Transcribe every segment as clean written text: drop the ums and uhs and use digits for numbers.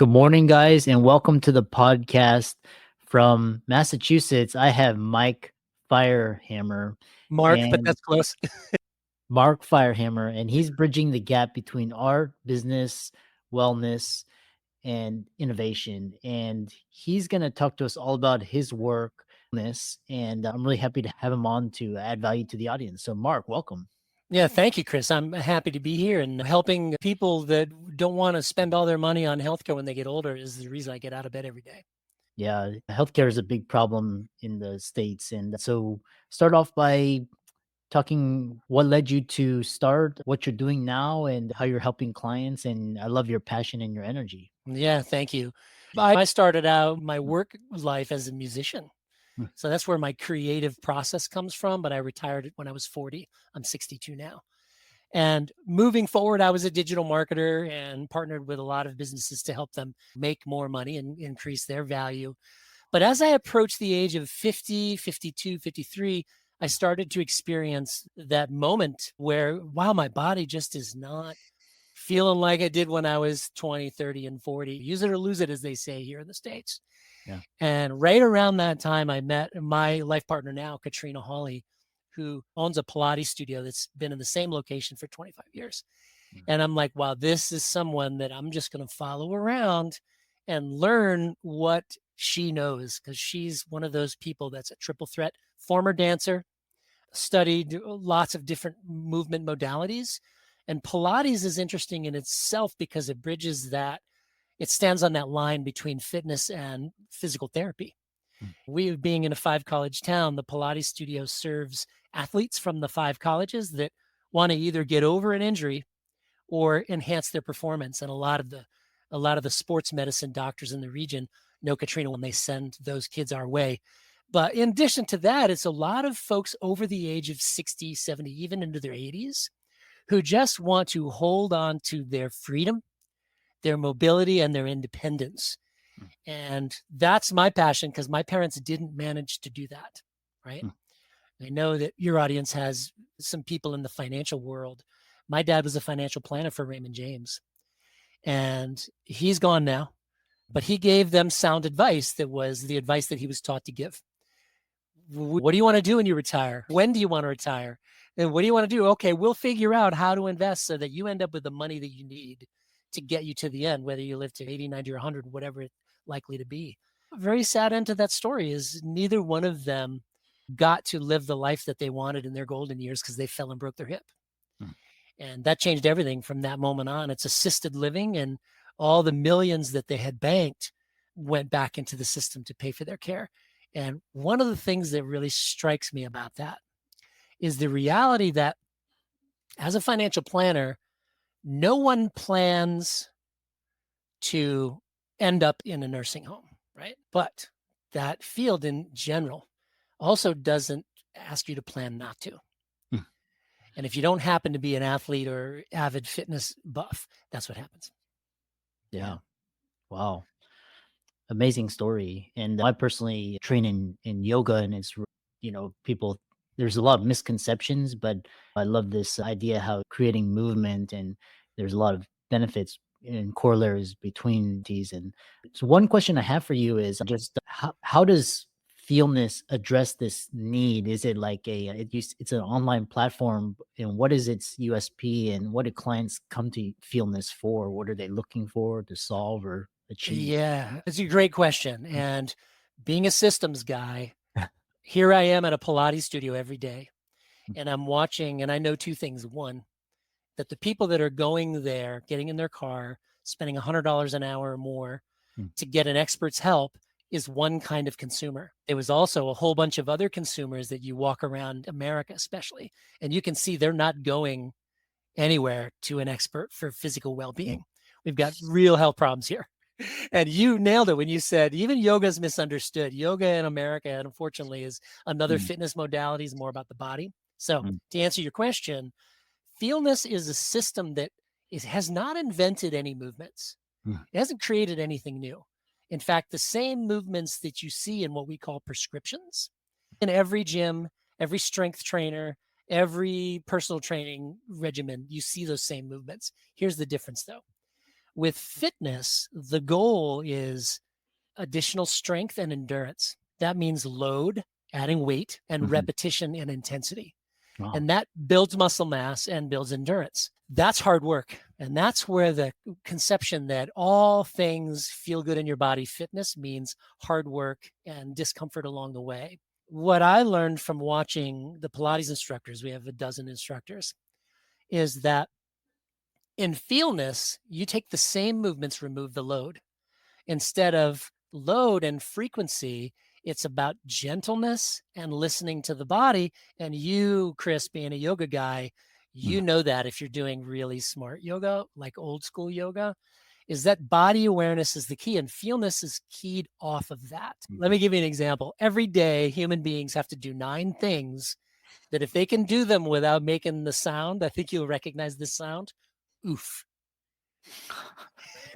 Good morning, guys, and welcome to the podcast from Massachusetts. I have Mike Firehammer Mark, but and that's close. Mark Firehammer, and he's bridging the gap between art, business, wellness, and innovation. And he's going to talk to us all about his work, and I'm really happy to have him on to add value to the audience. So, Mark, welcome. Yeah, thank you, Chris. I'm happy to be here and helping people that don't want to spend all their money on healthcare when they get older is the reason I get out of bed every day. Yeah, healthcare is a big problem in the States. And so, start off by talking what led you to start what you're doing now and how you're helping clients. And I love your passion and your energy. Yeah, thank you. I started out my work life as a musician. Mm. So that's where my creative process comes from, but I retired when I was 40. I'm 62 now. And moving forward, I was a digital marketer and partnered with a lot of businesses to help them make more money and increase their value. But as I approached the age of 50, 52, 53, I started to experience that moment where, wow, my body just is not feeling like it did when I was 20, 30, and 40. Use it or lose it, as they say here in the States. Yeah. And right around that time, I met my life partner now, Katrina Hawley, who owns a Pilates studio that's been in the same location for 25 years. And I'm like, wow, this is someone that I'm just going to follow around and learn what she knows, because she's one of those people that's a triple threat, former dancer, studied lots of different movement modalities. And Pilates is interesting in itself because it bridges that, it stands on that line between fitness and physical therapy. We, being in a 5-college town, the Pilates studio serves athletes from the 5 colleges that want to either get over an injury or enhance their performance. And a lot of the sports medicine doctors in the region know Katrina when they send those kids our way. But in addition to that, it's a lot of folks over the age of 60, 70, even into their 80s, who just want to hold on to their freedom, their mobility, and their independence. And that's my passion, because my parents didn't manage to do that, right? I know that your audience has some people in the financial world. My dad was a financial planner for Raymond James, and he's gone now, but he gave them sound advice that was the advice that he was taught to give. What do you want to do when you retire? When do you want to retire? And what do you want to do? Okay, we'll figure out how to invest so that you end up with the money that you need to get you to the end, whether you live to 80, 90, or 100, whatever it's likely to be. A very sad end to that story is neither one of them got to live the life that they wanted in their golden years because they fell and broke their hip. And that changed everything from that moment on. It's assisted living, and all the millions that they had banked went back into the system to pay for their care. And one of the things that really strikes me about that is the reality that as a financial planner, no one plans to end up in a nursing home, right? But that field in general also doesn't ask you to plan not to. And if you don't happen to be an athlete or avid fitness buff, that's what happens. Yeah. Wow. Amazing story. And I personally train in yoga, and it's, people, there's a lot of misconceptions, but I love this idea how creating movement, and there's a lot of benefits and corollaries between these. And so one question I have for you is just how does Feelness address this need? Is it like it's an online platform, and what is its USP, and what do clients come to Feelness for? What are they looking for to solve or achieve? Yeah, it's a great question. And being a systems guy, here I am at a Pilates studio every day, and I'm watching, and I know 2 things. One, that the people that are going there, getting in their car, spending $100 an hour or more to get an expert's help is one kind of consumer. There was also a whole bunch of other consumers that you walk around America, especially, and you can see they're not going anywhere to an expert for physical well-being. We've got real health problems here. And you nailed it when you said even yoga is misunderstood. Yoga in America, unfortunately, is another fitness modality, is more about the body. So to answer your question, Feelness is a system that has not invented any movements. It hasn't created anything new. In fact, the same movements that you see in what we call prescriptions in every gym, every strength trainer, every personal training regimen, you see those same movements. Here's the difference, though. With fitness, the goal is additional strength and endurance. That means load, adding weight, and Mhm. repetition and intensity. Wow. And that builds muscle mass and builds endurance. That's hard work. And that's where the conception that all things feel good in your body, fitness means hard work and discomfort along the way. What I learned from watching the Pilates instructors, we have a dozen instructors, is that in feelness, you take the same movements, remove the load. Instead of load and frequency, it's about gentleness and listening to the body. And you, Chris, being a yoga guy, you Mm, know that if you're doing really smart yoga, like old school yoga, is that body awareness is the key, and feelness is keyed off of that. Let mhm, me give you an example. Every day, human beings have to do 9 things that if they can do them without making the sound, I think you'll recognize this sound. Oof.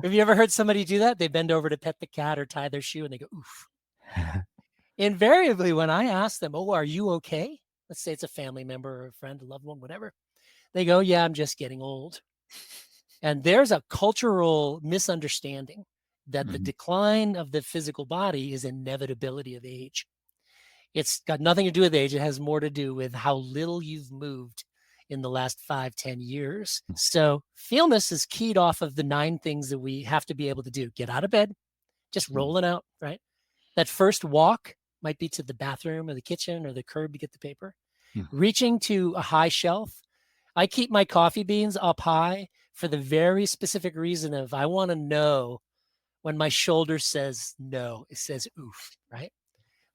Have you ever heard somebody do that? They bend over to pet the cat or tie their shoe and they go, oof. Invariably, when I ask them, oh, are you okay? Let's say it's a family member or a friend, a loved one, whatever. They go, yeah, I'm just getting old. And there's a cultural misunderstanding that the mhm, decline of the physical body is inevitability of age. It's got nothing to do with age. It has more to do with how little you've moved in the last 5, 10 years. So feelness is keyed off of the 9 things that we have to be able to do. Get out of bed, just mm, rolling out, right? That first walk might be to the bathroom or the kitchen or the curb to get the paper. mm, Reaching to a high shelf. I keep my coffee beans up high for the very specific reason of I want to know when my shoulder says no, it says oof, right?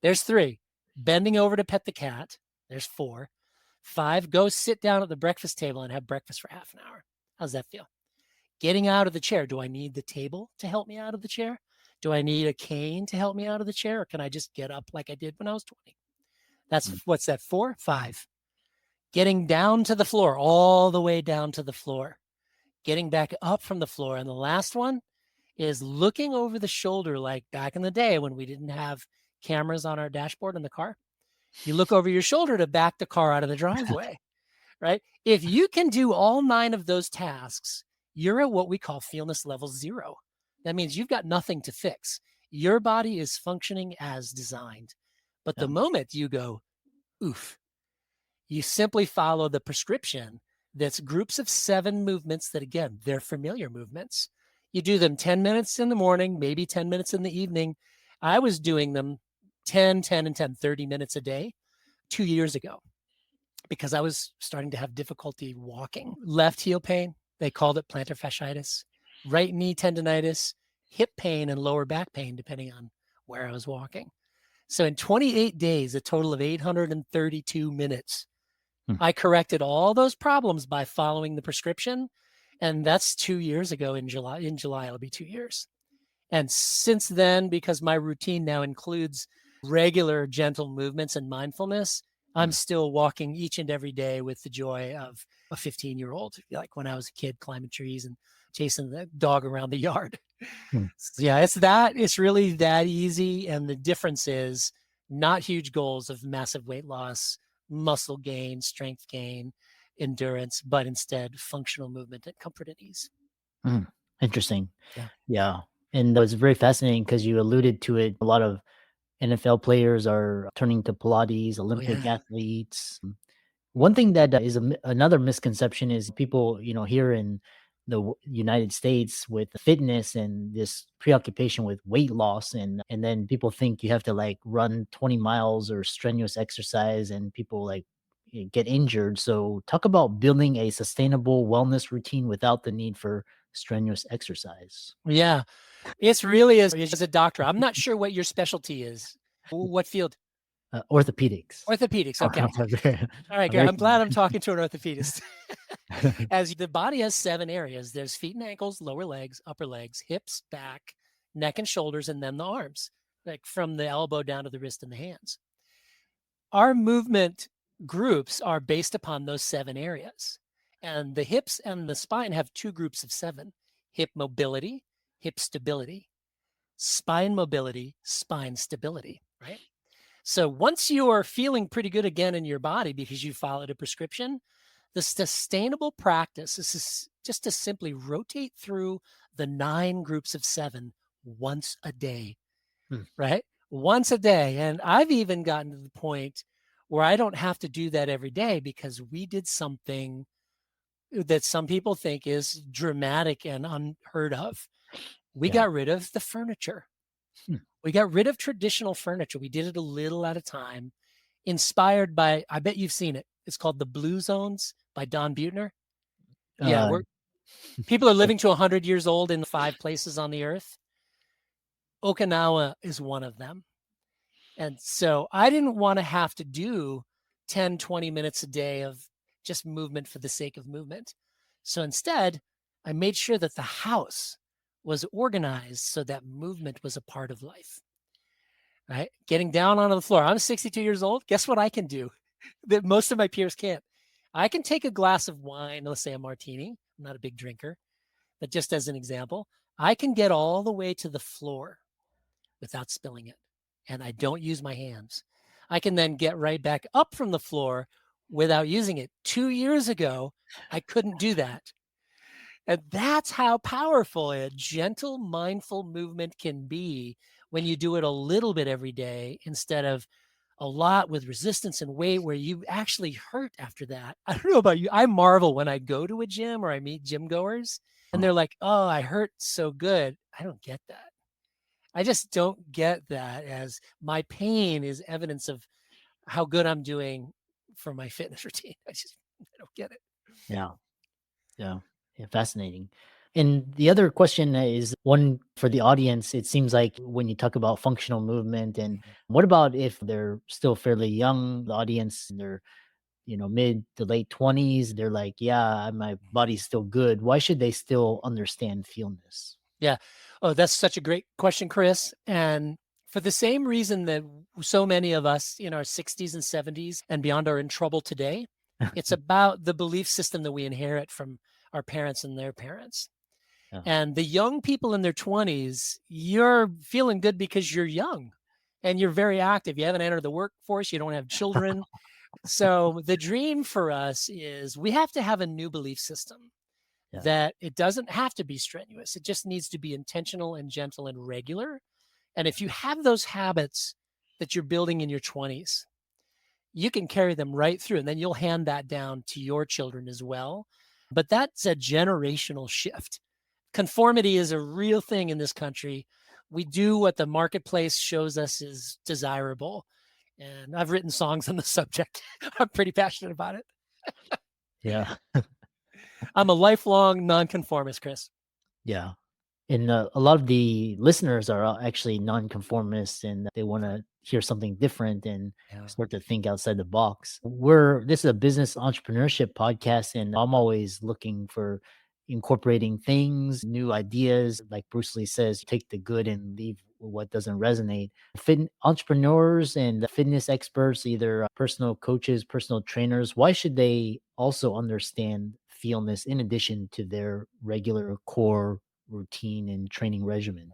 There's 3. Bending over to pet the cat. There's 4. 5, go sit down at the breakfast table and have breakfast for half an hour. How's that feel? Getting out of the chair. Do I need the table to help me out of the chair? Do I need a cane to help me out of the chair? Or can I just get up like I did when I was 20? That's mm, what's that, 4? 5. Getting down to the floor, all the way down to the floor. Getting back up from the floor. And the last one is looking over the shoulder like back in the day when we didn't have cameras on our dashboard in the car. You look over your shoulder to back the car out of the driveway, right? If you can do all 9 of those tasks, you're at what we call feelness level 0. That means you've got nothing to fix. Your body is functioning as designed. But the yeah, moment you go, oof, you simply follow the prescription that's groups of 7 movements that, again, they're familiar movements. You do them 10 minutes in the morning, maybe 10 minutes in the evening. I was doing them 10, 10, and 10, 30 minutes a day 2 years ago because I was starting to have difficulty walking. Left heel pain, they called it plantar fasciitis, right knee tendonitis, hip pain, and lower back pain, depending on where I was walking. So in 28 days, a total of 832 minutes, mm, I corrected all those problems by following the prescription. And that's 2 years ago in July. In July, it'll be 2 years. And since then, because my routine now includes regular gentle movements and mindfulness, I'm mm, still walking each and every day with the joy of a 15-year-old, like when I was a kid climbing trees and chasing the dog around the yard. mm, So yeah, it's really that easy. And the difference is not huge goals of massive weight loss, muscle gain, strength gain, endurance, but instead functional movement and comfort and ease. mm. Interesting. Yeah. Yeah. And that was very fascinating because you alluded to it. A lot of NFL players are turning to Pilates, Oh Olympic yeah. athletes. One thing that is another misconception is people, here in the United States with fitness and this preoccupation with weight loss, and then people think you have to like run 20 miles or strenuous exercise, and people like get injured. So talk about building a sustainable wellness routine without the need for strenuous exercise. Yeah. It's really as a doctor. I'm not sure what your specialty is. What field? Orthopedics. Orthopedics. I'm Okay. very, All right, I'm good. very I'm glad I'm talking to an orthopedist. As the body has 7 areas, there's feet and ankles, lower legs, upper legs, hips, back, neck and shoulders, and then the arms, like from the elbow down to the wrist and the hands. Our movement groups are based upon those 7 areas. And the hips and the spine have 2 groups of 7: hip mobility, hip stability, spine mobility, spine stability, right? So once you are feeling pretty good again in your body because you followed a prescription, the sustainable practice, this is just to simply rotate through the 9 groups of 7 once a day, Hmm. right? Once a day. And I've even gotten to the point where I don't have to do that every day because we did something that some people think is dramatic and unheard of. We Yeah. got rid of the furniture. Hmm. We got rid of traditional furniture. We did it a little at a time, inspired by, I bet you've seen it. It's called The Blue Zones by Don Buettner. Yeah, Uh, we're people are living to 100 years old in 5 places on the earth. Okinawa is one of them. And so I didn't want to have to do 10, 20 minutes a day of just movement for the sake of movement. So instead, I made sure that the house was organized so that movement was a part of life, right? Getting down onto the floor. I'm 62 years old. Guess what I can do that most of my peers can't? I can take a glass of wine, let's say a martini. I'm not a big drinker, but just as an example, I can get all the way to the floor without spilling it. And I don't use my hands. I can then get right back up from the floor without using it. 2 years ago, I couldn't do that. And that's how powerful a gentle, mindful movement can be when you do it a little bit every day instead of a lot with resistance and weight where you actually hurt after that. I don't know about you. I marvel when I go to a gym or I meet gym goers and they're like, oh, I hurt so good. I don't get that. I just don't get that as my pain is evidence of how good I'm doing for my fitness routine. I don't get it. yeah. Yeah. Yeah. Fascinating. And the other question is one for the audience. It seems like when you talk about functional movement, and what about if they're still fairly young, the audience, and they're, mid to late 20s, they're like, yeah, my body's still good. Why should they still understand feelness? Yeah. Oh, that's such a great question, Chris. And for the same reason that so many of us in our 60s and 70s and beyond are in trouble today, it's about the belief system that we inherit from our parents and their parents. Yeah. And the young people in their 20s, you're feeling good because you're young and you're very active. You haven't entered the workforce, you don't have children. So the dream for us is we have to have a new belief system Yeah. that it doesn't have to be strenuous. It just needs to be intentional and gentle and regular. And if you have those habits that you're building in your 20s, you can carry them right through and then you'll hand that down to your children as well. But that's a generational shift. Conformity is a real thing in this country. We do what the marketplace shows us is desirable. And I've written songs on the subject. I'm pretty passionate about it. Yeah. I'm a lifelong nonconformist, Chris. Yeah. And a lot of the listeners are actually nonconformists, and they want to hear something different and Yeah. start to think outside the box. This is a business entrepreneurship podcast, and I'm always looking for incorporating things, new ideas. Like Bruce Lee says, take the good and leave what doesn't resonate. Entrepreneurs and fitness experts, either personal coaches, personal trainers, why should they also understand feelness in addition to their regular core routine and training regimen?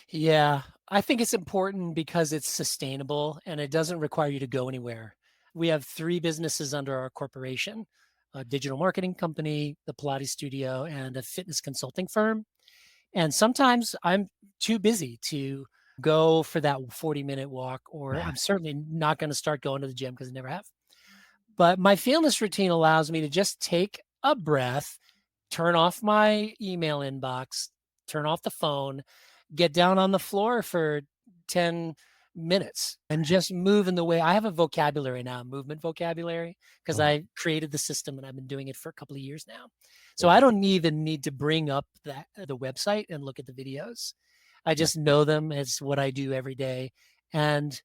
Yeah, I think it's important because it's sustainable and it doesn't require you to go anywhere. We have 3 businesses under our corporation, a digital marketing company, the Pilates studio, and a fitness consulting firm. And sometimes I'm too busy to go for that 40-minute walk, or I'm certainly not going to start going to the gym because I never have. But my fitness routine allows me to just take a breath, turn off my email inbox, turn off the phone, get down on the floor for 10 minutes and just move in the way I have a vocabulary now, movement vocabulary, because Oh, I created the system and I've been doing it for a couple of years now. So yeah. I don't even need to bring up the website and look at the videos. I Yeah. just know them as what I do every day. And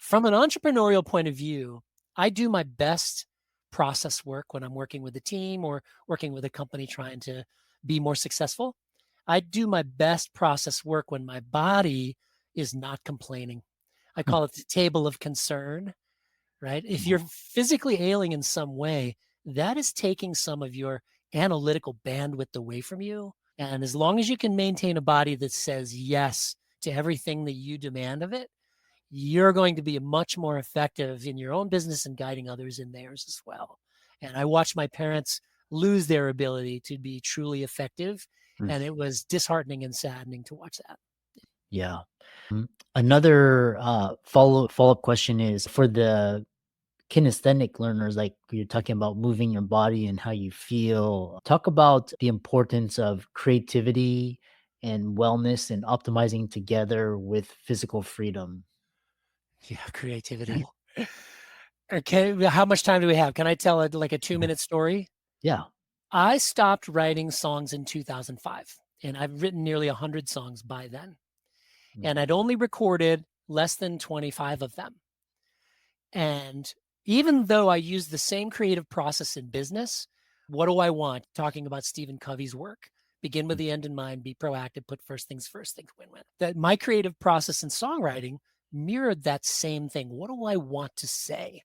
from an entrepreneurial point of view, I do my best process work when I'm working with a team or working with a company trying to be more successful. I do my best process work when my body is not complaining. I call it the table of concern, right? If you're physically ailing in some way, that is taking some of your analytical bandwidth away from you. And as long as you can maintain a body that says yes to everything that you demand of it, you're going to be much more effective in your own business and guiding others in theirs as well. And I watched my parents lose their ability to be truly effective. Mm. And it was disheartening and saddening to watch that. Yeah. Another follow-up question is for the kinesthetic learners, like you're talking about moving your body and how you feel. Talk about the importance of creativity and wellness and optimizing together with physical freedom. Yeah, creativity. Okay, how much time do we have? Can I tell it like a 2-minute story? Yeah. I stopped writing songs in 2005, and I've written nearly 100 songs by then. Mm, And I'd only recorded less than 25 of them. And even though I use the same creative process in business, what do I want? Talking about Stephen Covey's work, begin with mm, the end in mind, be proactive, put first things first, think win win. That my creative process in songwriting mirrored that same thing. What do I want to say?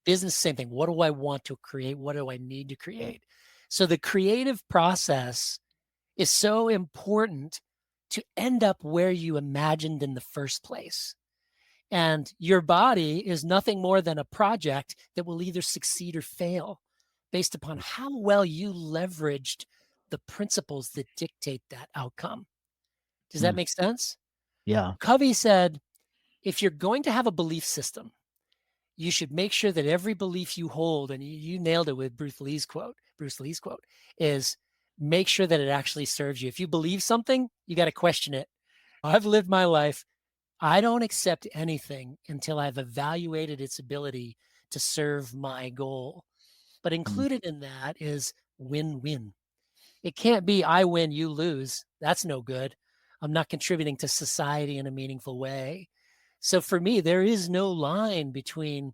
Business, same thing. What do I want to create? What do I need to create? So the creative process is so important to end up where you imagined in the first place. And your body is nothing more than a project that will either succeed or fail based upon how well you leveraged the principles that dictate that outcome. Does that mm. make sense? Yeah. Covey said, if you're going to have a belief system, you should make sure that every belief you hold, and you nailed it with Bruce Lee's quote is make sure that it actually serves you. If you believe something, you got to question it. I've lived my life. I don't accept anything until I've evaluated its ability to serve my goal. But Mm, included in that is win-win. It can't be I win, you lose. That's no good. I'm not contributing to society in a meaningful way. So for me, there is no line between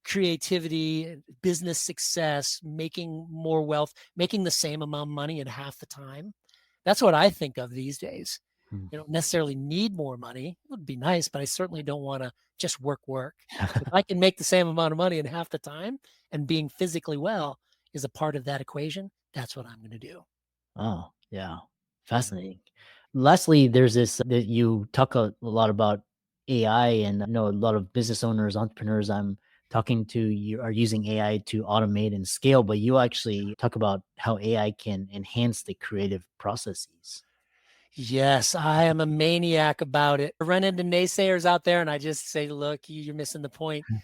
creativity, business success, making more wealth, making the same amount of money in half the time. That's what I think of these days. mm. You don't necessarily need more money. It would be nice, but I certainly don't want to just work. If I can make the same amount of money in half the time and being physically well is a part of that equation, that's what I'm going to do. Oh, yeah. Yeah. Fascinating. Lastly, there's this that you talk a lot about AI, and I know a lot of business owners, entrepreneurs I'm talking to you are using AI to automate and scale, but you actually talk about how AI can enhance the creative processes. Yes, I am a maniac about it. I run into naysayers out there and I just say, look, you're missing the point. Mm.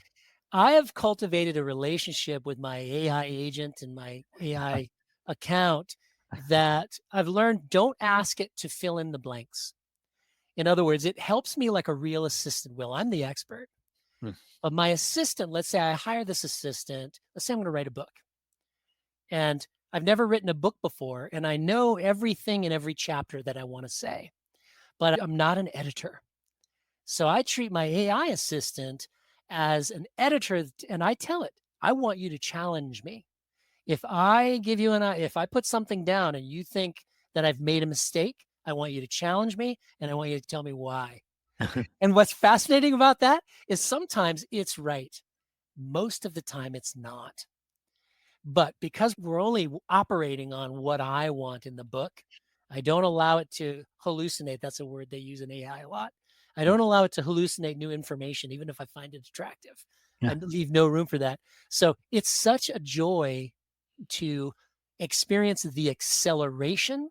I have cultivated a relationship with my AI agent and my AI account that I've learned don't ask it to fill in the blanks. In other words, it helps me like a real assistant will. I'm the expert. Mm, But my assistant, let's say I hire this assistant, let's say I'm going to write a book. And I've never written a book before, and I know everything in every chapter that I want to say, but I'm not an editor. So I treat my AI assistant as an editor, and I tell it, I want you to challenge me. If I give you if I put something down and you think that I've made a mistake, I want you to challenge me and I want you to tell me why. And what's fascinating about that is sometimes it's right. Most of the time it's not. But because we're only operating on what I want in the book, I don't allow it to hallucinate. That's a word they use in AI a lot. I mm. don't allow it to hallucinate new information, even if I find it attractive. I Yeah. leave no room for that. So it's such a joy to experience the acceleration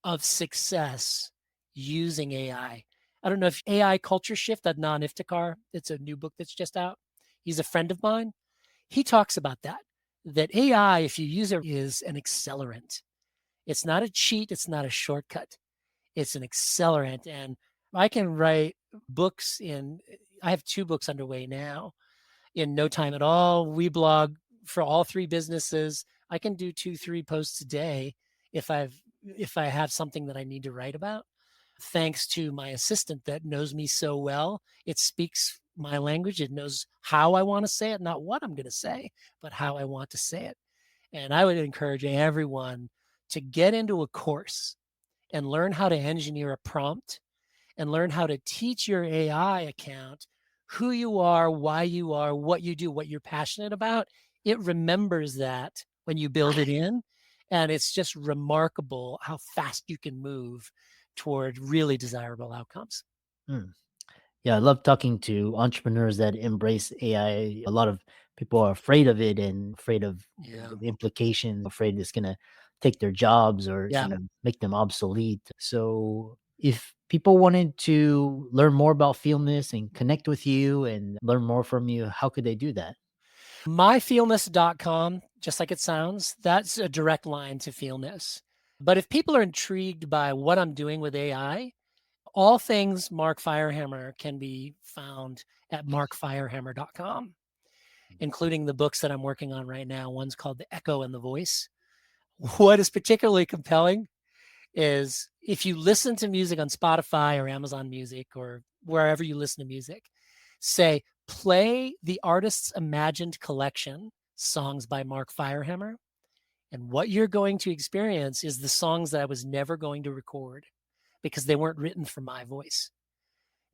of success using AI. I don't know if AI Culture Shift, that Non Iftikhar, it's a new book that's just out. He's a friend of mine. He talks about that AI, if you use it, is an accelerant. It's not a cheat, it's not a shortcut. It's an accelerant. And I can write books I have 2 books underway now in no time at all. We blog for all 3 businesses. I can do 2, 3 posts a day if I have something that I need to write about. Thanks to my assistant that knows me so well, it speaks my language. It knows how I want to say it, not what I'm going to say, but how I want to say it. And I would encourage everyone to get into a course and learn how to engineer a prompt and learn how to teach your AI account who you are, why you are, what you do, what you're passionate about. It remembers that when you build it in. And it's just remarkable how fast you can move toward really desirable outcomes. Mm. Yeah, I love talking to entrepreneurs that embrace AI. A lot of people are afraid of it and afraid of Yeah. the implications, afraid it's gonna take their jobs or Yeah. make them obsolete. So if people wanted to learn more about Feelness and connect with you and learn more from you, how could they do that? Myfeelness.com, just like it sounds, that's a direct line to Feelness. But if people are intrigued by what I'm doing with AI, all things Mark Firehammer can be found at markfirehammer.com, including the books that I'm working on right now. One's called The Echo and the Voice. What is particularly compelling is if you listen to music on Spotify or Amazon Music or wherever you listen to music, say, play the artist's imagined collection, songs by Mark Firehammer. And what you're going to experience is the songs that I was never going to record because they weren't written for my voice.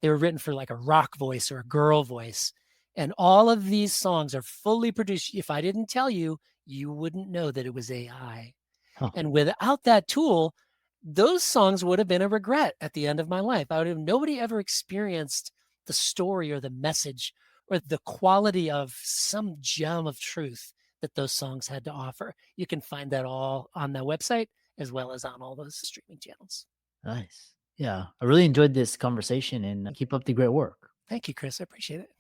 They were written for like a rock voice or a girl voice. And all of these songs are fully produced. If I didn't tell you, you wouldn't know that it was AI. Huh. And without that tool, those songs would have been a regret at the end of my life. I would have nobody ever experienced the story or the message or the quality of some gem of truth that those songs had to offer. You can find that all on the website as well as on all those streaming channels. Nice. Yeah. I really enjoyed this conversation and keep up the great work. Thank you, Chris. I appreciate it.